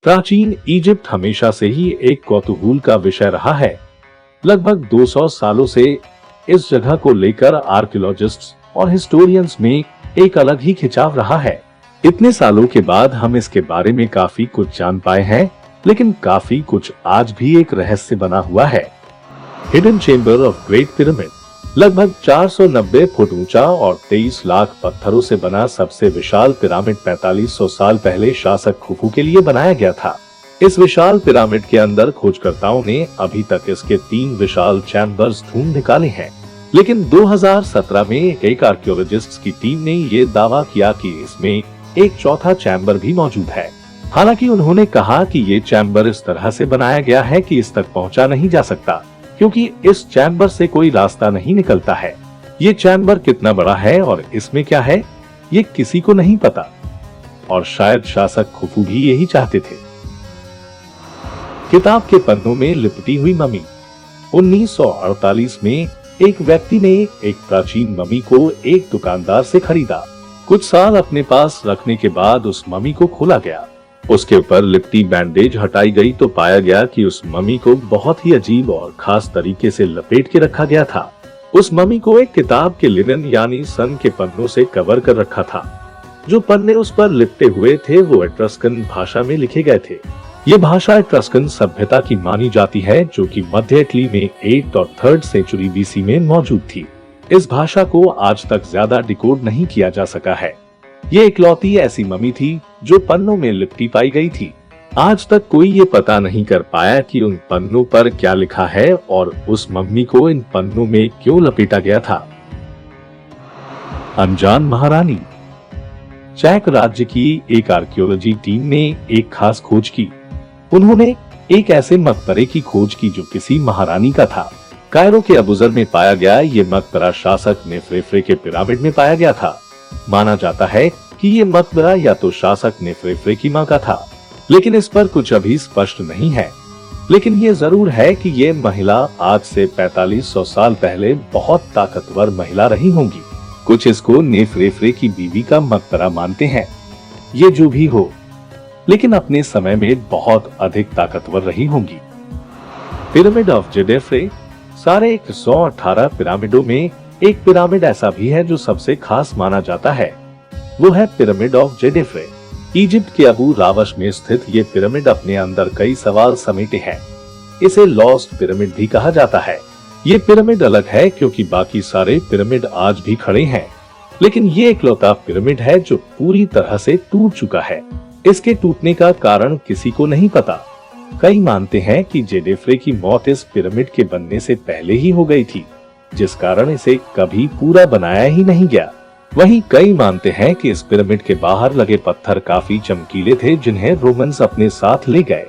प्राचीन इजिप्ट हमेशा से ही एक कौतूहल का विषय रहा है। लगभग 200 सालों से इस जगह को लेकर आर्कियोलॉजिस्ट्स और हिस्टोरियंस में एक अलग ही खिंचाव रहा है। इतने सालों के बाद हम इसके बारे में काफी कुछ जान पाए हैं, लेकिन काफी कुछ आज भी एक रहस्य बना हुआ है। Hidden chamber of great pyramid लगभग 490 फुट ऊंचा और 23 लाख पत्थरों से बना सबसे विशाल पिरामिड 4500 साल पहले शासक खुफू के लिए बनाया गया था। इस विशाल पिरामिड के अंदर खोजकर्ताओं ने अभी तक इसके 3 विशाल चैम्बर्स ढूंढ निकाले हैं, लेकिन 2017 में एक आर्कियोलॉजिस्ट्स की टीम ने ये दावा किया कि इसमें एक चौथा चैम्बर भी मौजूद है। हालांकि उन्होंने कहा कि ये चैम्बर इस तरह से बनाया गया है कि इस तक पहुंचा नहीं जा सकता, क्योंकि इस चैम्बर से कोई रास्ता नहीं निकलता है। ये चैम्बर कितना बड़ा है और इसमें क्या है, ये किसी को नहीं पता, और शायद शासक खुफू भी यही चाहते थे। किताब के पन्नों में लिपटी हुई मम्मी। 1948 में एक व्यक्ति ने एक प्राचीन मम्मी को एक दुकानदार से खरीदा। कुछ साल अपने पास रखने के बाद उस मम्मी को खोला गया। उसके ऊपर लिपटी बैंडेज हटाई गई तो पाया गया कि उस मम्मी को बहुत ही अजीब और खास तरीके से लपेट के रखा गया था। उस मम्मी को एक किताब के लिनन यानी सन के पन्नों से कवर कर रखा था। जो पन्ने उस पर लिपटे हुए थे वो एट्रस्कन भाषा में लिखे गए थे। ये भाषा एट्रस्कन सभ्यता की मानी जाती है, जो कि मध्य इटली में 8th और 3rd सेंचुरी बीसी में मौजूद थी। इस भाषा को आज तक ज्यादा डिकोड नहीं किया जा सका है। ये इकलौती ऐसी मम्मी थी जो पन्नों में लिपटी पाई गई थी। आज तक कोई ये पता नहीं कर पाया कि उन पन्नों पर क्या लिखा है और उस मम्मी को इन पन्नों में क्यों लपेटा गया था। अनजान महारानी। चेक राज्य की एक आर्कियोलॉजी टीम ने एक खास खोज की। उन्होंने एक ऐसे मकबरे की खोज की जो किसी महारानी का था। कायरो के अबुजर में पाया गया ये मकबरा शासक नेफ्रेफ्रे के पिरामिड में पाया गया था। माना जाता है कि ये मकबरा या तो शासक नेफ्रेफ्रे की मां का था, लेकिन इस पर कुछ अभी स्पष्ट नहीं है। लेकिन ये जरूर है कि ये महिला आज से 4500 साल पहले बहुत ताकतवर महिला रही होंगी। कुछ इसको नेफ्रेफ्रे की बीवी का मकबरा मानते हैं। ये जो भी हो, लेकिन अपने समय में बहुत अधिक ताकतवर रही होंगी। Pyramid of Djedefre. सारे 118 पिरामिडों में एक पिरामिड ऐसा भी है जो सबसे खास माना जाता है। वो है पिरामिड ऑफ जेडेफ्रे। इजिप्ट के अबू रावश में स्थित ये पिरामिड अपने अंदर कई सवाल समेटे हैं। इसे लॉस्ट पिरामिड भी कहा जाता है। ये पिरामिड अलग है क्योंकि बाकी सारे पिरामिड आज भी खड़े हैं, लेकिन ये इकलौता पिरामिड है जो पूरी तरह से टूट चुका है। इसके टूटने का कारण किसी को नहीं पता। कई मानते हैं कि जेडेफ्रे की मौत इस पिरामिड के बनने से पहले ही हो गई थी, जिस कारण इसे कभी पूरा बनाया ही नहीं गया। वहीं कई मानते हैं कि इस पिरामिड के बाहर लगे पत्थर काफी चमकीले थे, जिन्हें रोमन्स अपने साथ ले गए।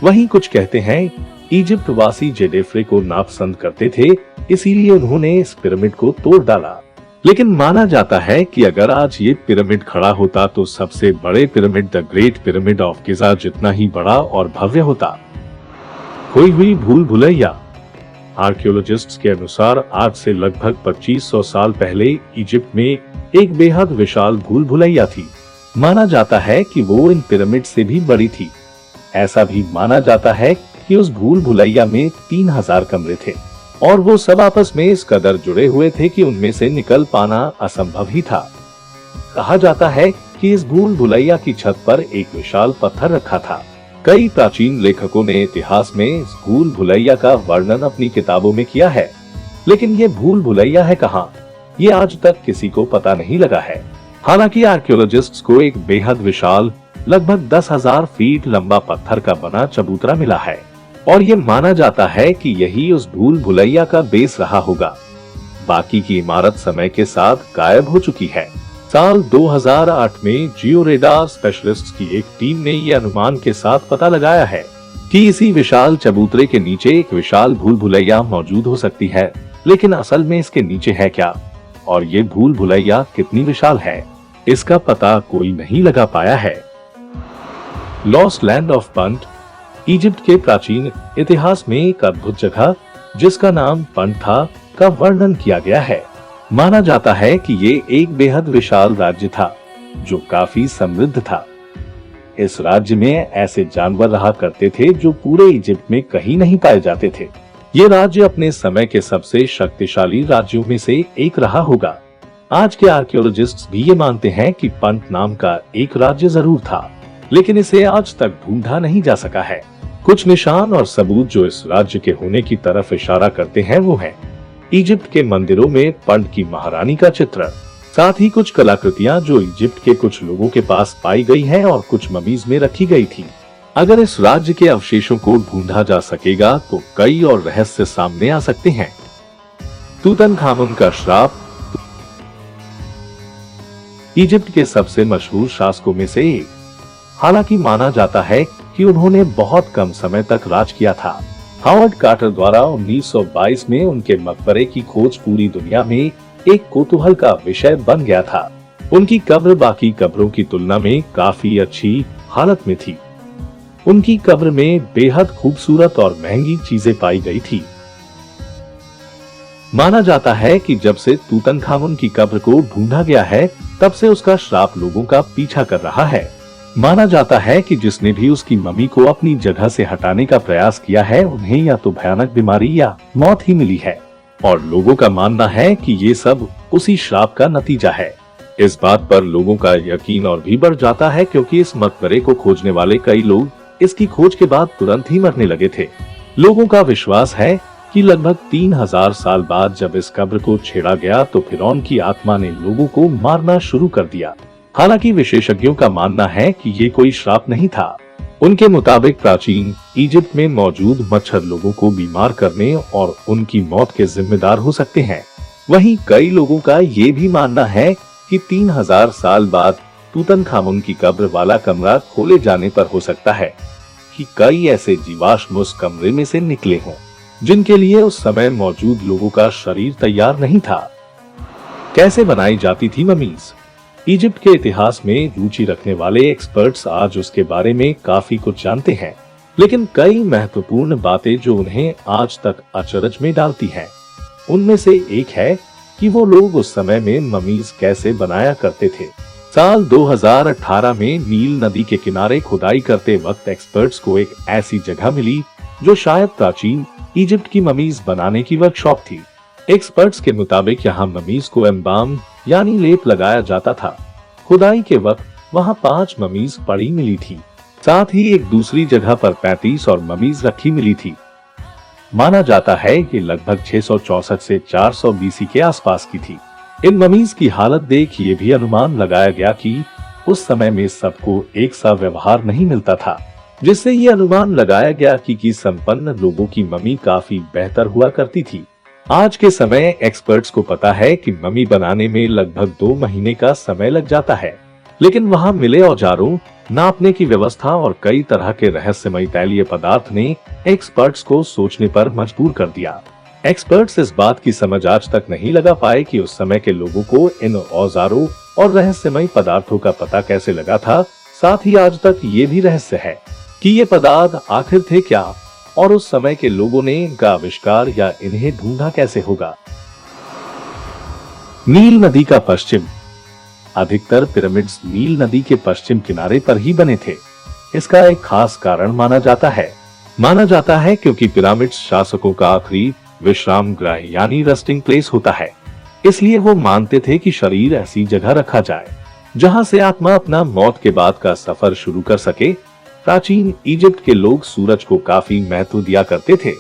वहीं कुछ कहते हैं इजिप्ट वासी जेडेफ्रे को नापसंद करते थे, इसीलिए उन्होंने इस पिरामिड को तोड़ डाला। लेकिन माना जाता है कि अगर आज ये पिरामिड खड़ा होता तो सबसे बड़े pyramid the great pyramid of Giza जितना ही बड़ा और भव्य होता। खोई हुई भूल भुलैया। आर्कियोलॉजिस्ट्स के अनुसार आज से लगभग 2500 साल पहले इजिप्ट में एक बेहद विशाल भूल भुलैया थी। माना जाता है कि वो इन पिरामिड से भी बड़ी थी। ऐसा भी माना जाता है कि उस भूल भुलैया में 3000 कमरे थे और वो सब आपस में इस कदर जुड़े हुए थे कि उनमें से निकल पाना असंभव ही था। कहा जाता है कि इस भूल भुलैया की छत पर एक विशाल पत्थर रखा था। कई प्राचीन लेखकों ने इतिहास में इस भूल भुलैया का वर्णन अपनी किताबों में किया है, लेकिन ये भूल भुलैया है कहाँ, ये आज तक किसी को पता नहीं लगा है। हालांकि आर्कियोलॉजिस्ट्स को एक बेहद विशाल लगभग 10,000 फीट लंबा पत्थर का बना चबूतरा मिला है और ये माना जाता है कि यही उस भूल भुलैया का बेस रहा होगा। बाकी की इमारत समय के साथ गायब हो चुकी है। साल 2008 में जियो रेडार स्पेशलिस्ट्स की एक टीम ने ये अनुमान के साथ पता लगाया है कि इसी विशाल चबूतरे के नीचे एक विशाल भूल भुलैया मौजूद हो सकती है। लेकिन असल में इसके नीचे है क्या और ये भूल भुलैया कितनी विशाल है, इसका पता कोई नहीं लगा पाया है। Lost land of punt. Egypt के प्राचीन इतिहास में एक अद्भुत जगह जिसका नाम पंट था का वर्णन किया गया है। माना जाता है कि ये एक बेहद विशाल राज्य था जो काफी समृद्ध था। इस राज्य में ऐसे जानवर रहा करते थे जो पूरे इजिप्ट में कहीं नहीं पाए जाते थे। ये राज्य अपने समय के सबसे शक्तिशाली राज्यों में से एक रहा होगा। आज के आर्कियोलॉजिस्ट्स भी ये मानते हैं कि पंत नाम का एक राज्य जरूर था, लेकिन इसे आज तक ढूंढा नहीं जा सका है। कुछ निशान और सबूत जो इस राज्य के होने की तरफ इशारा करते हैं वो है इजिप्ट के मंदिरों में पंत की महारानी का चित्र, साथ ही कुछ कलाकृतियां जो इजिप्ट के कुछ लोगों के पास पाई गई हैं और कुछ ममीज में रखी गई थी। अगर इस राज्य के अवशेषों को ढूंढा जा सकेगा तो कई और रहस्य सामने आ सकते हैं। तूतनखामुन का श्राप इजिप्ट के सबसे मशहूर शासकों में से एक। हालांकि माना जाता है कि उन्होंने बहुत कम समय तक राज किया था। हावर्ड कार्टर द्वारा 1922 में उनके मकबरे की खोज पूरी दुनिया में एक कौतूहल का विषय बन गया था। उनकी कब्र बाकी कब्रों की तुलना में काफी अच्छी हालत में थी। उनकी कब्र में बेहद खूबसूरत और महंगी चीजें पाई गई थी। माना जाता है कि जब से तूतनखामुन की कब्र को ढूंढा गया है तब से उसका श्राप लोगों का पीछा कर रहा है। माना जाता है कि जिसने भी उसकी मम्मी को अपनी जगह से हटाने का प्रयास किया है उन्हें या तो भयानक बीमारी या मौत ही मिली है, और लोगों का मानना है कि ये सब उसी श्राप का नतीजा है। इस बात पर लोगों का यकीन और भी बढ़ जाता है क्योंकि इस मकबरे को खोजने वाले कई लोग इसकी खोज के बाद तुरंत ही मरने लगे थे। लोगों का विश्वास है कि लगभग 3000 साल बाद जब इस कब्र को छेड़ा गया तो फिरौन की आत्मा ने लोगों को मारना शुरू कर दिया। हालांकि विशेषज्ञों का मानना है कि ये कोई श्राप नहीं था। उनके मुताबिक प्राचीन इजिप्ट में मौजूद मच्छर लोगों को बीमार करने और उनकी मौत के जिम्मेदार हो सकते हैं। वहीं कई लोगों का ये भी मानना है कि 3000 साल बाद तूतनखामुन की कब्र वाला कमरा खोले जाने पर हो सकता है कि कई ऐसे जीवाश्म उस कमरे में से निकले हों जिनके लिए उस समय मौजूद लोगों का शरीर तैयार नहीं था। कैसे बनाई जाती थी ममीज? इजिप्ट के इतिहास में रुचि रखने वाले एक्सपर्ट्स आज उसके बारे में काफी कुछ जानते हैं, लेकिन कई महत्वपूर्ण बातें जो उन्हें आज तक अचरज में डालती हैं। उनमें से एक है कि वो लोग उस समय में ममीज कैसे बनाया करते थे। साल 2018 में नील नदी के किनारे खुदाई करते वक्त एक्सपर्ट्स को एक ऐसी जगह मिली जो शायद प्राचीन इजिप्ट की ममीज बनाने की वर्कशॉप थी। एक्सपर्ट्स के मुताबिक यहाँ ममीज को एम्बाम यानी लेप लगाया जाता था। खुदाई के वक्त वहाँ 5 ममीज पड़ी मिली थी। साथ ही एक दूसरी जगह पर 35 और ममीज रखी मिली थी। माना जाता है कि लगभग 664 से 400 बीसी के आसपास की थी। इन ममीज की हालत देख ये भी अनुमान लगाया गया कि उस समय में सबको एक सा व्यवहार नहीं मिलता था, जिससे ये अनुमान लगाया गया कि संपन्न लोगों की ममी काफी बेहतर हुआ करती थी। आज के समय एक्सपर्ट्स को पता है कि ममी बनाने में लगभग 2 महीने का समय लग जाता है, लेकिन वहाँ मिले औजारों, नापने की व्यवस्था और कई तरह के रहस्यमय तैलीय पदार्थ ने एक्सपर्ट्स को सोचने पर मजबूर कर दिया। एक्सपर्ट्स इस बात की समझ आज तक नहीं लगा पाए कि उस समय के लोगों को इन औजारों और रहस्यमय पदार्थों का पता कैसे लगा था। साथ ही आज तक ये भी रहस्य है कि ये पदार्थ आखिर थे क्या और उस समय के लोगों ने इनका आविष्कार या इन्हें ढूंढा कैसे होगा। नील नदी का पश्चिम। अधिकतर पिरामिड्स नील नदी के पश्चिम किनारे पर ही बने थे। इसका एक खास कारण माना जाता है क्योंकि पिरामिड्स शासकों का आखिरी विश्राम गृह यानी रेस्टिंग प्लेस होता है। इसलिए वो मानते थे कि शरीर ऐसी जगह रखा जाए जहां से आत्मा अपना मौत के बाद का सफर शुरू कर सके। प्राचीन इजिप्ट के लोग सूरज को काफी महत्व दिया करते थे।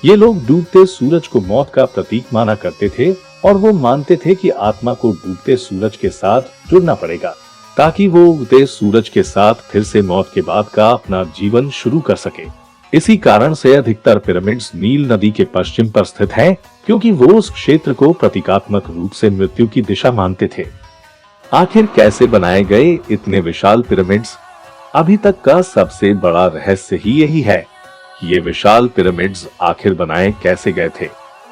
ये लोग डूबते सूरज को मौत का प्रतीक माना करते थे और वो मानते थे कि आत्मा को डूबते सूरज के साथ जुड़ना पड़ेगा ताकि वो उगते सूरज के साथ फिर से मौत के बाद का अपना जीवन शुरू कर सके। इसी कारण से अधिकतर पिरामिड्स नील नदी के पश्चिम पर स्थित हैं, क्योंकि वो उस क्षेत्र को प्रतीकात्मक रूप से मृत्यु की दिशा मानते थे। आखिर कैसे बनाए गए इतने विशाल पिरामिड्स? अभी तक का सबसे बड़ा रहस्य ही यही है कि ये विशाल पिरामिड्स आखिर बनाए कैसे गए थे।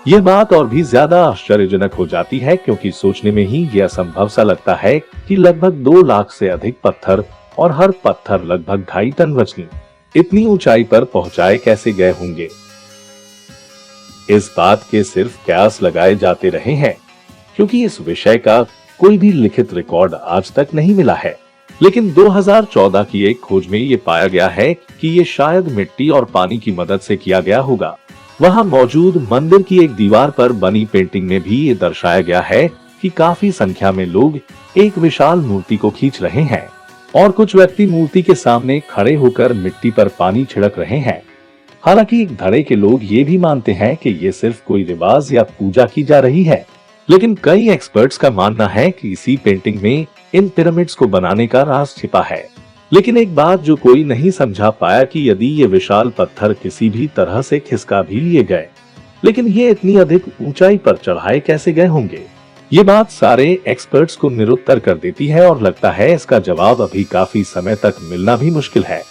यह बात और भी ज्यादा आश्चर्यजनक हो जाती है क्योंकि सोचने में ही यह असंभव सा लगता है कि लगभग 2 लाख से अधिक पत्थर और हर पत्थर लगभग 2.5 टन वजनी इतनी ऊंचाई पर पहुंचाए कैसे गए होंगे। इस बात के सिर्फ कयास लगाए जाते रहे हैं क्योंकि इस विषय का कोई भी लिखित रिकॉर्ड आज तक नहीं मिला है। लेकिन 2014 की एक खोज में ये पाया गया है कि ये शायद मिट्टी और पानी की मदद से किया गया होगा। वहां मौजूद मंदिर की एक दीवार पर बनी पेंटिंग में भी ये दर्शाया गया है कि काफी संख्या में लोग एक विशाल मूर्ति को खींच रहे हैं और कुछ व्यक्ति मूर्ति के सामने खड़े होकर मिट्टी पर पानी छिड़क रहे हैं। हालांकि एक धड़े के लोग ये भी मानते हैं कि ये सिर्फ कोई रिवाज या पूजा की जा रही है, लेकिन कई एक्सपर्ट्स का मानना है कि इसी पेंटिंग में इन पिरामिड्स को बनाने का राज छिपा है। लेकिन एक बात जो कोई नहीं समझा पाया कि यदि ये विशाल पत्थर किसी भी तरह से खिसका भी लिए गए, लेकिन ये इतनी अधिक ऊंचाई पर चढ़ाए कैसे गए होंगे, ये बात सारे एक्सपर्ट्स को निरुत्तर कर देती है और लगता है इसका जवाब अभी काफी समय तक मिलना भी मुश्किल है।